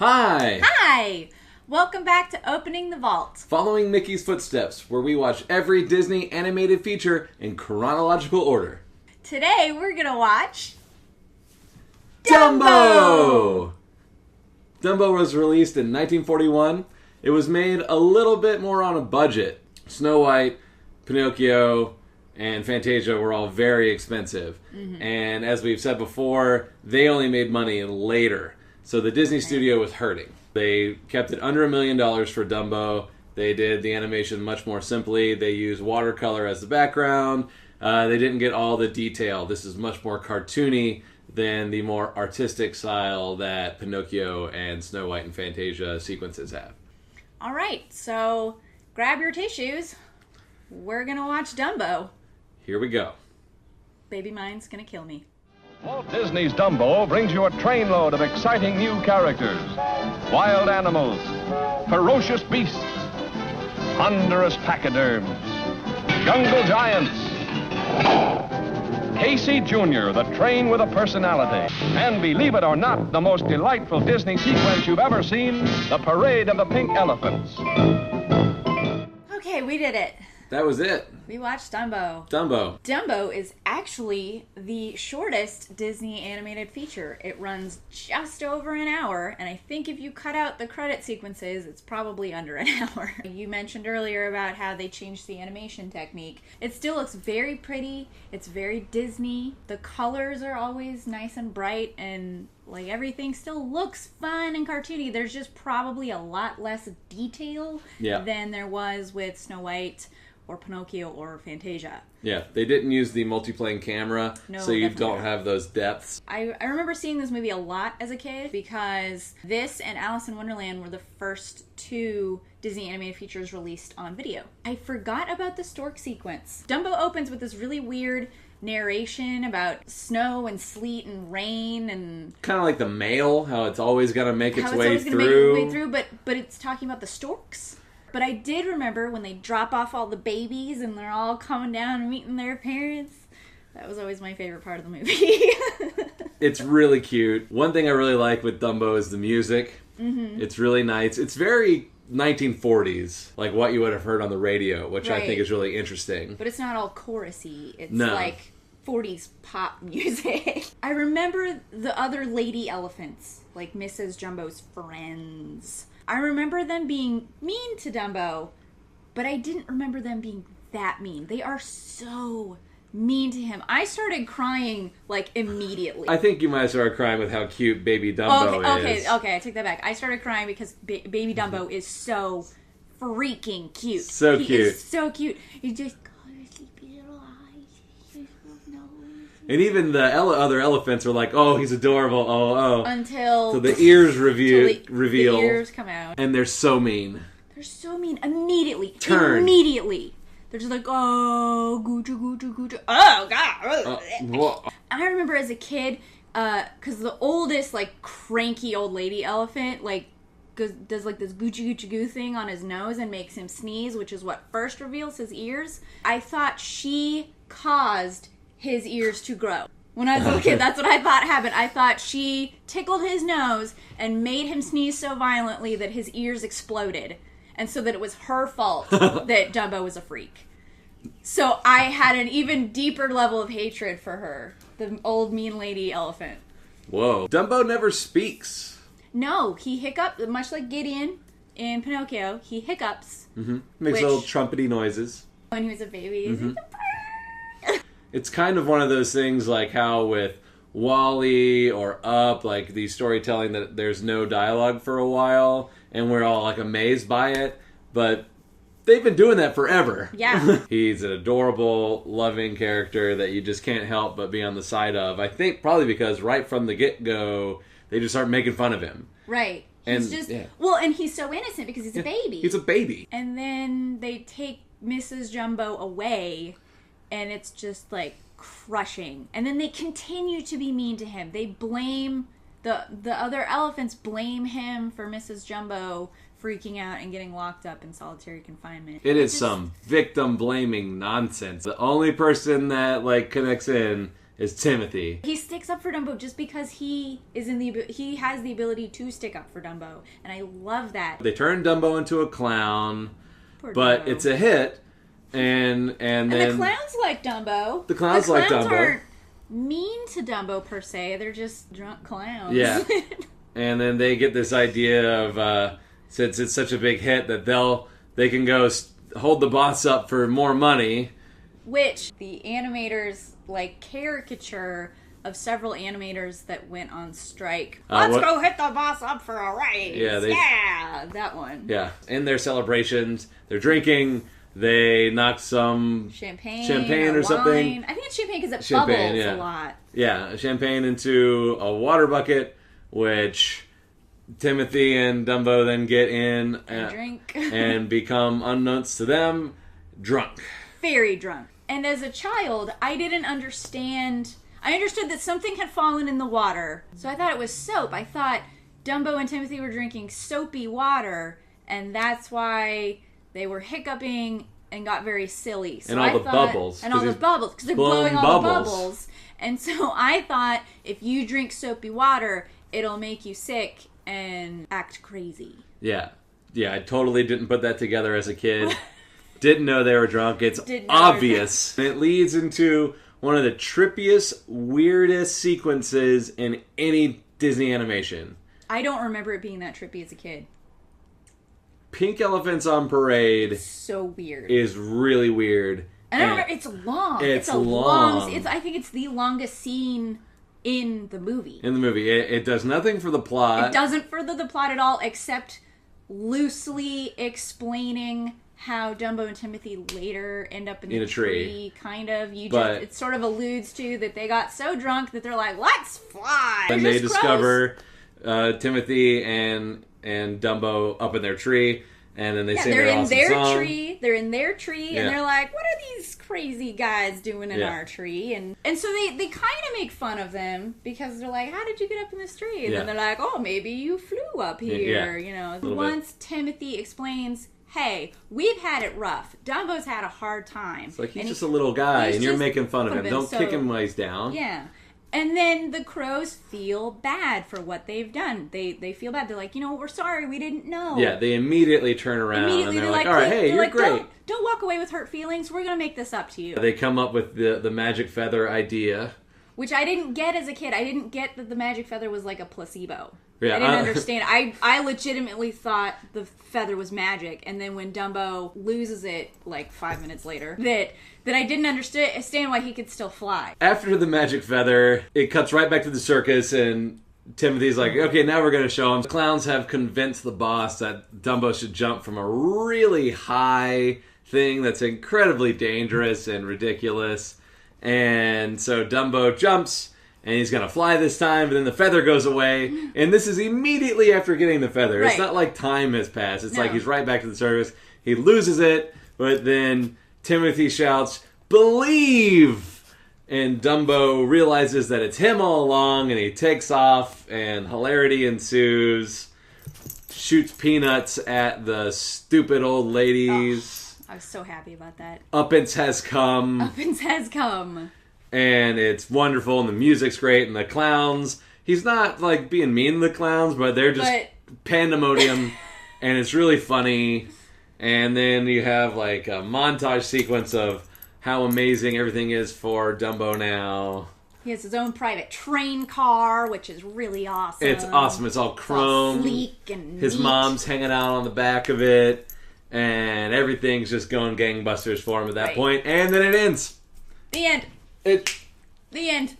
Hi! Hi! Welcome back to Opening the Vault. Following Mickey's footsteps, where we watch every Disney animated feature in chronological order. Today we're gonna watch... Dumbo! Dumbo was released in 1941. It was made a little bit more on a budget. Snow White, Pinocchio, and Fantasia were all very expensive. Mm-hmm. And as we've said before, they only made money later. So the Disney studio was hurting. They kept it under $1 million for Dumbo. They did the animation much more simply. They used watercolor as the background. They didn't get all the detail. This is much more cartoony than the more artistic style that Pinocchio and Snow White and Fantasia sequences have. All right, so grab your tissues. We're gonna watch Dumbo. Here we go. Baby mine's gonna kill me. Walt Disney's Dumbo brings you a trainload of exciting new characters. Wild animals, ferocious beasts, ponderous pachyderms, jungle giants, Casey Jr., the train with a personality. And believe it or not, the most delightful Disney sequence you've ever seen, the parade of the pink elephants. Okay, we did it. That was it. We watched Dumbo. Dumbo is actually the shortest Disney animated feature. It runs just over an hour, and I think if you cut out the credit sequences, it's probably under an hour. You mentioned earlier about how they changed the animation technique. It still looks very pretty. It's very Disney. The colors are always nice and bright, and like everything still looks fun and cartoony. There's just probably a lot less detail than there was with Snow White or Pinocchio or Fantasia. Yeah, they didn't use the multiplane camera, so you don't have those depths. I remember seeing this movie a lot as a kid because this and Alice in Wonderland were the first two Disney animated features released on video. I forgot about the stork sequence. Dumbo opens with this really weird narration about snow and sleet and rain and... Kind of like the mail, how it's always going to make its way through. But it's talking about the storks. But I did remember when they drop off all the babies and they're all coming down and meeting their parents. That was always my favorite part of the movie. It's really cute. One thing I really like with Dumbo is the music. Mm-hmm. It's really nice. It's very 1940s, like what you would have heard on the radio, which I think is really interesting. But it's not all chorusy. It's like 40s pop music. I remember the other lady elephants, like Mrs. Jumbo's friends. I remember them being mean to Dumbo, but I didn't remember them being that mean. They are so mean to him. I started crying, like, immediately. I think you might have started crying with how cute Baby Dumbo is. Okay, I take that back. I started crying because Baby Dumbo is so freaking cute. So cute. He is so cute. He just got his sleepy little eyes, his little nose. And even the other elephants are like, oh, he's adorable, oh. Until... So the ears reveal. The ears come out. And they're so mean. They're so mean. Immediately. Turn. Immediately. They're just like, oh, Gucci. Oh, God. I remember as a kid, because the oldest, like, cranky old lady elephant, like, does, like, this Gucci goo thing on his nose and makes him sneeze, which is what first reveals his ears. I thought she caused his ears to grow. When I was a little kid, that's what I thought happened. I thought she tickled his nose and made him sneeze so violently that his ears exploded. And so that it was her fault that Dumbo was a freak. So I had an even deeper level of hatred for her, the old mean lady elephant. Whoa. Dumbo never speaks. No, he hiccups, much like Gideon in Pinocchio. He hiccups. Mm-hmm. Makes little trumpety noises. When he was a baby, he's like, it's kind of one of those things like how with Wall-E or Up, like the storytelling that there's no dialogue for a while, and we're all like amazed by it, but they've been doing that forever. Yeah. He's an adorable, loving character that you just can't help but be on the side of. I think probably because right from the get-go, they just start making fun of him. Right. He's Well, and he's so innocent because he's a baby. He's a baby. And then they take Mrs. Jumbo away, and it's just like crushing. And then they continue to be mean to him. They blame the other elephants blame him for Mrs. Jumbo freaking out and getting locked up in solitary confinement. It is some victim blaming nonsense. The only person that like connects in is Timothy. He sticks up for Dumbo just because he has the ability to stick up for Dumbo, and I love that. They turn Dumbo into a clown, Poor but Dumbo. it's a hit, and then the clowns like Dumbo. The clowns like Dumbo. Aren't mean to Dumbo per se. They're just drunk clowns. Yeah. And then they get this idea of since it's such a big hit that they can go hold the boss up for more money. Which the animators caricature of several animators that went on strike. Let's go hit the boss up for a raise. Yeah, that one. Yeah, in their celebrations, they're drinking. They knock some champagne or something. I think it's champagne because it bubbles a lot. Yeah, champagne into a water bucket, which Timothy and Dumbo then get in and drink and become, unknowns to them, drunk. Very drunk. And as a child, I didn't understand. I understood that something had fallen in the water, so I thought it was soap. I thought Dumbo and Timothy were drinking soapy water, and that's why they were hiccuping and got very silly. So and all the bubbles. And all those bubbles, because they're blowing all the bubbles. And so I thought, if you drink soapy water, it'll make you sick and act crazy. Yeah, I totally didn't put that together as a kid. Didn't know they were drunk. It's obvious. And it leads into one of the trippiest, weirdest sequences in any Disney animation. I don't remember it being that trippy as a kid. Pink Elephants on Parade. So weird. Is really weird. And I remember it's long. It's long. I think it's the longest scene in the movie. In the movie. It does nothing for the plot. It doesn't further the plot at all, except loosely explaining how Dumbo and Timothy later end up in a tree. Kind of. It sort of alludes to that they got so drunk that they're like, let's fly! And they discover Timothy and Dumbo up in their tree, and then they sing their awesome song. They're in their tree, and they're like, what are these crazy guys doing in our tree? And so they kind of make fun of them, because they're like, how did you get up in this tree? And then they're like, oh, maybe you flew up here. Once Timothy explains, hey, we've had it rough. Dumbo's had a hard time. It's like, he's just a little guy, and you're making fun of him. Don't kick him while he's down. Yeah. And then the crows feel bad for what they've done. They feel bad. They're like, we're sorry, we didn't know. Yeah, they immediately turn around and they're like, all right, hey, you're great. Don't walk away with hurt feelings. We're going to make this up to you. They come up with the magic feather idea. Which I didn't get as a kid. I didn't get that the magic feather was like a placebo. Yeah, I didn't understand. I legitimately thought the feather was magic, and then when Dumbo loses it 5 minutes later, that I didn't understand why he could still fly. After the magic feather, it cuts right back to the circus, and Timothy's like, okay, now we're going to show him. The clowns have convinced the boss that Dumbo should jump from a really high thing that's incredibly dangerous and ridiculous. And so Dumbo jumps, and he's going to fly this time, but then the feather goes away. And this is immediately after getting the feather. Right. It's not like time has passed. It's like he's right back to the circus. He loses it, but then Timothy shouts, "Believe!" And Dumbo realizes that it's him all along, and he takes off, and hilarity ensues. Shoots peanuts at the stupid old ladies. I was so happy about that. Uppence has come. Uppence has come. And it's wonderful, and the music's great, and the clowns. He's not, being mean to the clowns, but they're just pandemonium, and it's really funny. And then you have, a montage sequence of how amazing everything is for Dumbo now. He has his own private train car, which is really awesome. It's awesome. It's all chrome. It's all sleek and his neat. Mom's hanging out on the back of it. And everything's just going gangbusters for him at that point. And then it ends. The end. The end.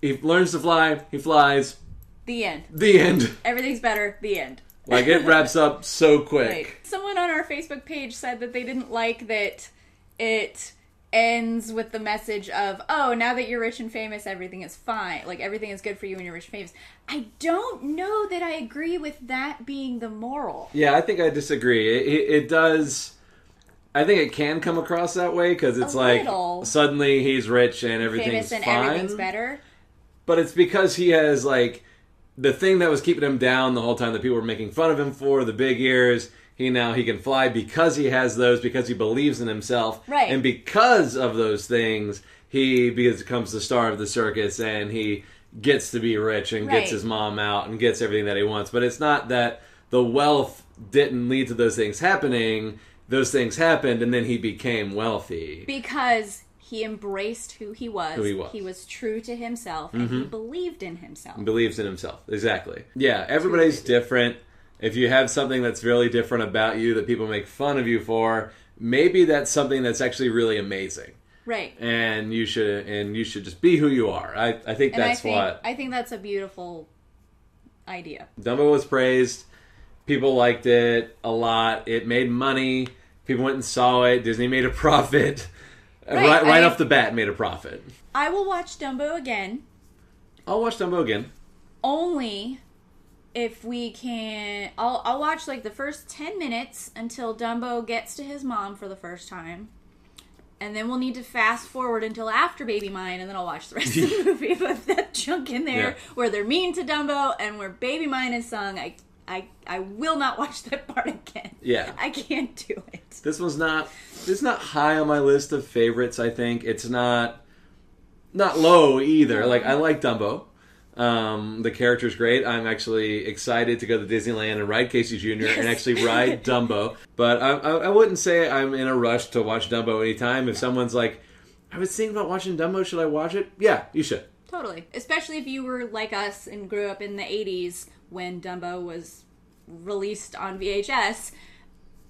He learns to fly. He flies. The end. The end. Everything's better. The end. It wraps up so quick. Right. Someone on our Facebook page said that they didn't like that it ends with the message of, oh, now that you're rich and famous, everything is fine. Everything is good for you when you're rich and famous. I don't know that I agree with that being the moral. Yeah, I think I disagree. It does. I think it can come across that way, because it's suddenly he's rich and everything's famous and fine. Everything's better. But it's because he has, the thing that was keeping him down the whole time that people were making fun of him for, the big ears. He can fly because he has those, because he believes in himself. Right. And because of those things, he becomes the star of the circus and he gets to be rich and gets his mom out and gets everything that he wants. But it's not that the wealth didn't lead to those things happening. Those things happened and then he became wealthy. Because he embraced who he was. He was true to himself and he believed in himself. Believes in himself. Exactly. Yeah, everybody's different. If you have something that's really different about you that people make fun of you for, maybe that's something that's actually really amazing. Right. And you should just be who you are. I think I think that's a beautiful idea. Dumbo was praised. People liked it a lot. It made money. People went and saw it. Disney made a profit. Right off the bat, made a profit. I will watch Dumbo again. I'll watch Dumbo again. Only if we can... I'll watch like the first 10 minutes until Dumbo gets to his mom for the first time. And then we'll need to fast forward until after Baby Mine, and then I'll watch the rest of the movie. But that chunk in there where they're mean to Dumbo and where Baby Mine is sung, I will not watch that part again. Yeah. I can't do it. This one's not... It's not high on my list of favorites, I think. It's not low either. Like, I like Dumbo. The character's great. I'm actually excited to go to Disneyland and ride Casey Jr. and actually ride Dumbo. But I wouldn't say I'm in a rush to watch Dumbo anytime. If someone's like, I was thinking about watching Dumbo, should I watch it? Yeah, you should. Totally. Especially if you were like us and grew up in the 80s when Dumbo was released on VHS.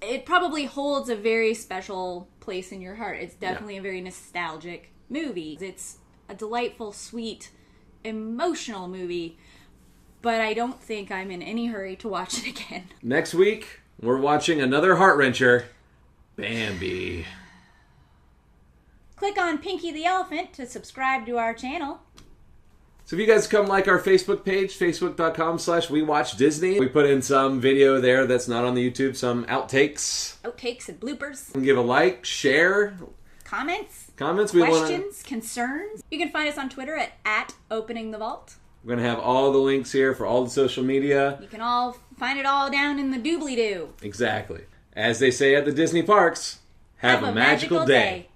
It probably holds a very special place in your heart. It's definitely a very nostalgic movie. It's a delightful, sweet, emotional movie, but I don't think I'm in any hurry to watch it again. Next week, we're watching another heart-wrencher, Bambi. Click on Pinky the Elephant to subscribe to our channel. So if you guys come like our Facebook page, facebook.com/WeWatchDisney. We put in some video there that's not on the YouTube, some outtakes. Outtakes and bloopers. And give a like, share. Comments, questions, concerns. You can find us on Twitter at @OpeningTheVault. We're going to have all the links here for all the social media. You can all find it all down in the doobly-doo. Exactly. As they say at the Disney parks, have a magical day.